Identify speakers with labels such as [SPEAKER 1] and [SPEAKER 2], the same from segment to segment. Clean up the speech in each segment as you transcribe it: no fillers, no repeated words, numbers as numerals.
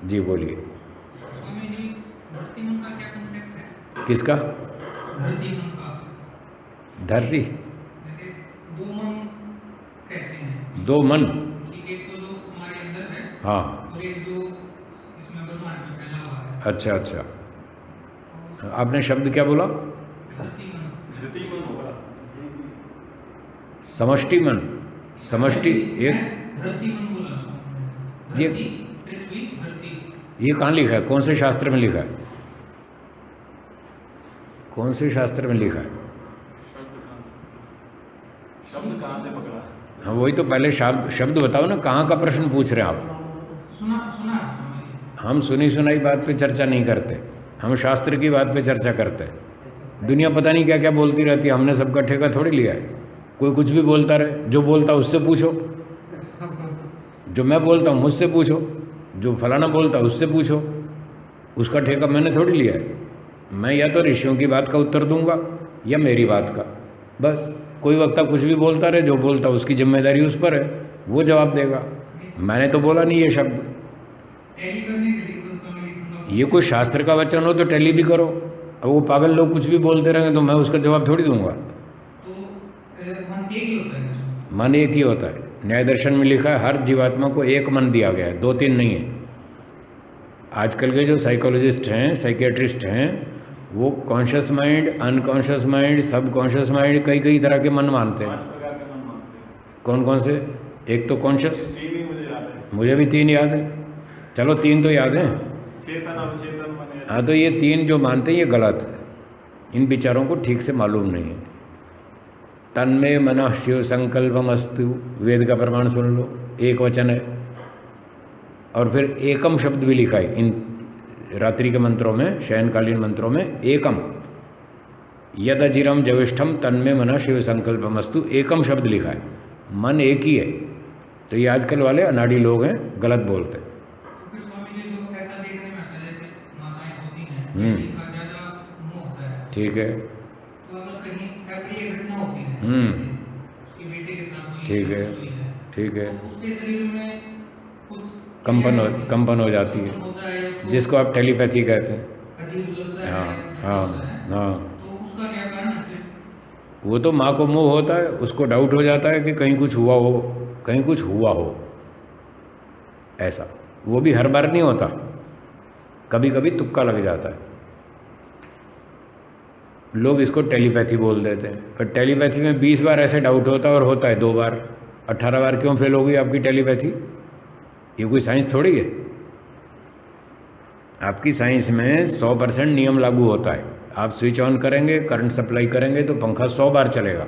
[SPEAKER 1] जी बोलिए।
[SPEAKER 2] स्वामी जी, धरती मन का क्या कंसेप्ट है?
[SPEAKER 1] किसका?
[SPEAKER 2] धरती मन का।
[SPEAKER 1] धरती?
[SPEAKER 2] एक जैसे दो मन कहते हैं
[SPEAKER 1] दो मन?
[SPEAKER 2] ठीक, एक तो जो हमारे अंदर है
[SPEAKER 1] हाँ।
[SPEAKER 2] और एक जो इसमें ब्रह्मांड में फैला हुआ है।
[SPEAKER 1] अच्छा अच्छा।
[SPEAKER 2] तो
[SPEAKER 1] आपने शब्द क्या बोला?
[SPEAKER 2] धरती मन।
[SPEAKER 3] धरती मन होगा।
[SPEAKER 1] समष्टि मन? समष्टि
[SPEAKER 2] धरती, मैं
[SPEAKER 1] एक?
[SPEAKER 2] धरती मन बोला स्वामी।
[SPEAKER 1] ये
[SPEAKER 2] धरती, पृथ्वी, धरती।
[SPEAKER 1] ये कहाँ लिखा है? कौन से शास्त्र में लिखा है? कौन से शास्त्र में लिखा है?
[SPEAKER 3] शब्द कहाँ से पकड़ा?
[SPEAKER 1] हाँ वही तो, पहले शब्द शब्द बताओ ना, कहाँ का प्रश्न पूछ रहे हैं आप?
[SPEAKER 2] सुना सुना है स्वामी जी।
[SPEAKER 1] हम सुनी सुनाई बात पे चर्चा नहीं करते, हम शास्त्र की बात पे चर्चा करते हैं। दुनिया पता नहीं क्या क्या बोलती रहती है, हमने सबका ठेका थोड़ी लिया है। कोई कुछ भी बोलता रहे, जो बोलता उससे पूछो, जो मैं बोलता हूँ मुझसे पूछो, जो फलाना बोलता उससे पूछो, उसका ठेका मैंने थोड़ी लिया है। मैं या तो ऋषियों की बात का उत्तर दूंगा या मेरी बात का, बस। कोई वक्ता कुछ भी बोलता रहे, जो बोलता उसकी जिम्मेदारी उस पर है, वो जवाब देगा। मैंने तो बोला नहीं ये शब्द।
[SPEAKER 2] टैली करने के लिए तो स्वामी जी सुना।
[SPEAKER 1] ये कोई शास्त्र का वचन हो तो टैली भी करो। अब वो पागल लोग कुछ भी बोलते रहेंगे तो मैं उसका जवाब थोड़ी दूंगा।
[SPEAKER 2] तो मन एक ही होता है।
[SPEAKER 1] मन एक ही होता है। न्याय दर्शन में लिखा है हर जीवात्मा को एक मन दिया गया है, दो तीन नहीं है। आजकल के जो साइकोलॉजिस्ट हैं, साइकियाट्रिस्ट हैं, वो कॉन्शियस माइंड, अनकॉन्शियस माइंड, सब कॉन्शियस माइंड, कई कई तरह के मन मानते हैं।
[SPEAKER 3] 5 प्रकार के मन मानते हैं।
[SPEAKER 1] कौन कौन से? एक तो कॉन्शियस,
[SPEAKER 3] 3 ही मुझे याद है।
[SPEAKER 1] मुझे भी 3 याद है। चलो 3 तो याद हैं।
[SPEAKER 3] चेतन, अवचेतन, मन।
[SPEAKER 1] हाँ तो ये 3 जो मानते हैं ये गलत है। इन विचारों को ठीक से मालूम नहीं है। तन्मे मनः शिव संकल्पमस्तु, वेद का प्रमाण सुन लो, एक वचन है। और फिर एकम शब्द भी लिखा है इन रात्रि के मंत्रों में, शयनकालीन मंत्रों में। एकम यद अजिरम जविष्ठम तन्मे मनः शिव संकल्पमस्तु, एकम शब्द लिखा है। मन एक ही है। तो ये आजकल वाले अनाड़ी लोग हैं, गलत बोलते हैं।
[SPEAKER 2] तो फिर स्वामी जी जो ऐसा देखने में आता है, जैसे माताएं होती हैं, इनका ज्यादा मोह होता है।
[SPEAKER 1] ठीक है।
[SPEAKER 2] तो अगर कहीं अप्रिय घटना होती है, जैसे उसके बेटे के साथ हुई
[SPEAKER 1] ठीक
[SPEAKER 2] या
[SPEAKER 1] है।
[SPEAKER 2] कुछ हुई है,
[SPEAKER 1] ठीक है।
[SPEAKER 2] तो उसके शरीर में कुछ
[SPEAKER 1] कंपन हो जाती
[SPEAKER 2] कंपन होता है,
[SPEAKER 1] है,
[SPEAKER 2] उसको
[SPEAKER 1] जिसको आप टेलीपैथी कहते हैं।
[SPEAKER 2] अजीब लगता है,
[SPEAKER 1] हाँ
[SPEAKER 2] ऐसा
[SPEAKER 1] हाँ
[SPEAKER 2] होता है।
[SPEAKER 1] हाँ।
[SPEAKER 2] तो उसका क्या कारण है फिर?
[SPEAKER 1] वो तो माँ को मोह होता है, उसको डाउट हो जाता है कि कहीं कुछ हुआ हो, कहीं कुछ हुआ हो, ऐसा। वो भी हर बार नहीं होता, कभी कभी तुक्का लग जाता है। लोग इसको टेलीपैथी बोल देते हैं, पर टेलीपैथी में 20 बार ऐसे डाउट होता है और होता है 2 बार। 18 बार क्यों फेल हो गई आपकी टेलीपैथी? ये कोई साइंस थोड़ी है। आपकी साइंस में 100% नियम लागू होता है। आप स्विच ऑन करेंगे, करंट सप्लाई करेंगे तो पंखा 100 बार चलेगा,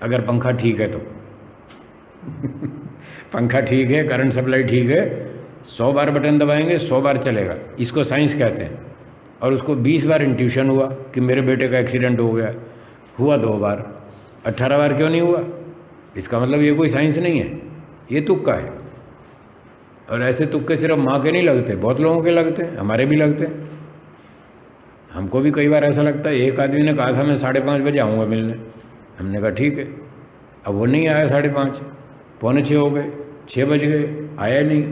[SPEAKER 1] अगर पंखा ठीक है तो। पंखा ठीक है, करंट सप्लाई ठीक है, 100 बार बटन दबाएंगे 100 बार चलेगा। इसको साइंस कहते हैं। और उसको 20 बार इंट्यूशन हुआ कि मेरे बेटे का एक्सीडेंट हो गया, हुआ 2 बार, 18 बार क्यों नहीं हुआ? इसका मतलब ये कोई साइंस नहीं है, ये तुक्का है। और ऐसे तुक्के सिर्फ माँ के नहीं लगते, बहुत लोगों के लगते हैं, हमारे भी लगते हैं। हमको भी कई बार ऐसा लगता है। एक आदमी ने कहा था मैं 5:30 बजे आऊँगा मिलने, हमने कहा ठीक है। अब वो नहीं आया, 5:30, 5:45 हो गए, 6 बज गए, आया नहीं,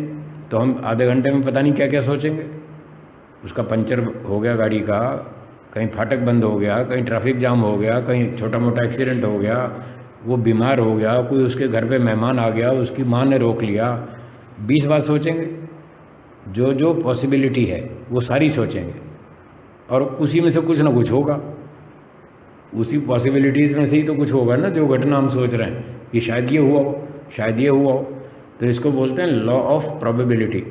[SPEAKER 1] तो हम आधे घंटे में पता नहीं क्या क्या सोचेंगे। उसका पंचर हो गया गाड़ी का, कहीं फाटक बंद हो गया, कहीं ट्रैफिक जाम हो गया, कहीं छोटा मोटा एक्सीडेंट हो गया, वो बीमार हो गया, कोई उसके घर पे मेहमान आ गया, उसकी माँ ने रोक लिया। 20 बात सोचेंगे। जो जो पॉसिबिलिटी है वो सारी सोचेंगे, और उसी में से कुछ ना कुछ होगा। उसी पॉसिबिलिटीज़ में से ही तो कुछ होगा ना, जो घटना हम सोच रहे हैं कि शायद ये हुआ हो, शायद ये हुआ हो। तो इसको बोलते हैं लॉ ऑफ प्रोबेबिलिटी,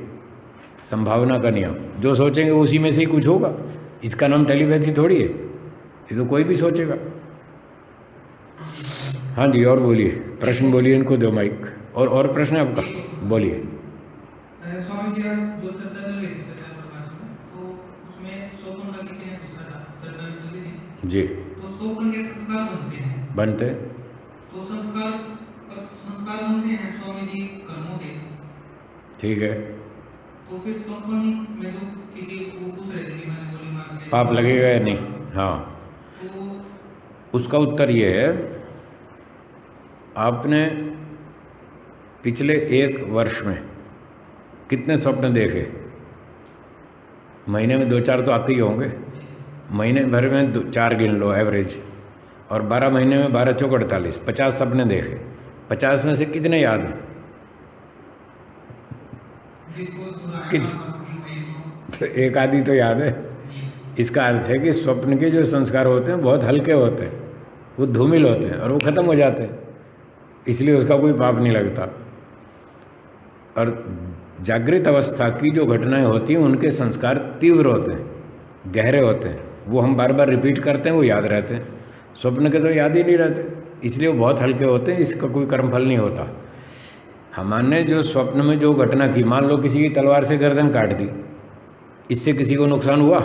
[SPEAKER 1] संभावना का नियम। जो सोचेंगे उसी में से ही कुछ होगा। इसका नाम टेलीपैथी थोड़ी है, ये तो कोई भी सोचेगा। हाँ जी, और बोलिए, प्रश्न बोलिए, इनको दो माइक। और प्रश्न है आपका? बोलिए।
[SPEAKER 2] स्वामी जी, आज जो चर्चा चल रही थी सत्याग्रह प्रकाश में, तो उसमें शोधन का किसी ने पूछा था, चर्चा भी चल रही थी।
[SPEAKER 1] जी।
[SPEAKER 2] तो शोधन के संस्कार बनते हैं।
[SPEAKER 1] बनते?
[SPEAKER 2] तो संस्कार बनते हैं स्वामी जी कर्मों के।
[SPEAKER 1] ठीक है।
[SPEAKER 2] तो फिर शोधन में जो किसी को पूछ रहे थे कि मैंने गोली मार के
[SPEAKER 1] पाप लगेगा या नहीं? हाँ,
[SPEAKER 2] तो
[SPEAKER 1] उसका उत्तर ये है, आपने पिछले 1 वर्ष में कितने स्वप्न देखे? महीने में 2-4 तो आते ही होंगे। महीने भर में 4 गिन लो एवरेज, और 12 महीने में 12 चौक 48, 50 सपने देखे। 50 में से कितने याद हैं?
[SPEAKER 2] जिसको दोहराया
[SPEAKER 1] किस-
[SPEAKER 2] वही को
[SPEAKER 1] तो एक आधी तो याद है। इसका अर्थ है कि स्वप्न के जो संस्कार होते हैं बहुत हल्के होते हैं, वो धूमिल होते हैं और वो खत्म हो जाते हैं, इसलिए उसका कोई पाप नहीं लगता। और जागृत अवस्था की जो घटनाएं होती हैं उनके संस्कार तीव्र होते हैं, गहरे होते हैं, वो हम बार बार रिपीट करते हैं, वो याद रहते हैं। स्वप्न के तो याद ही नहीं रहते, इसलिए वो बहुत हल्के होते हैं, इसका कोई कर्मफल नहीं होता। हमने जो स्वप्न में जो घटना की, मान लो किसी की तलवार से गर्दन काट दी, इससे किसी को नुकसान हुआ?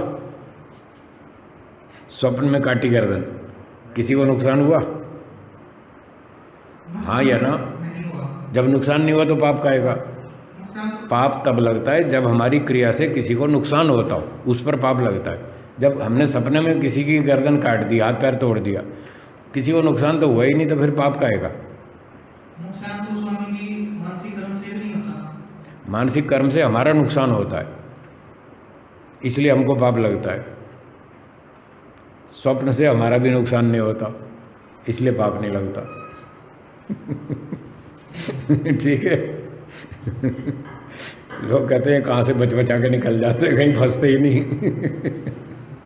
[SPEAKER 1] स्वप्न में काटी गर्दन, किसी को नुकसान हुआ? हाँ या ना?
[SPEAKER 2] नहीं हुआ।
[SPEAKER 1] जब नुकसान नहीं हुआ तो पाप का आएगा।
[SPEAKER 2] नुकसान तो
[SPEAKER 1] पाप तब लगता है जब हमारी क्रिया से किसी को नुकसान होता हो, उस पर पाप लगता है। जब हमने सपने में किसी की गर्दन काट दी, हाथ पैर तोड़ दिया, किसी को नुकसान तो हुआ ही नहीं, तो फिर पाप का आएगा।
[SPEAKER 2] नुकसान तो स्वामी जी मानसिक कर्म से भी नहीं होता।
[SPEAKER 1] मानसिक कर्म से हमारा नुकसान होता है, इसलिए हमको पाप लगता है। स्वप्न से हमारा भी नुकसान नहीं होता, इसलिए पाप नहीं लगता। ठीक है। लोग कहते हैं कहाँ से बच बचा के निकल जाते हैं, कहीं फंसते ही नहीं।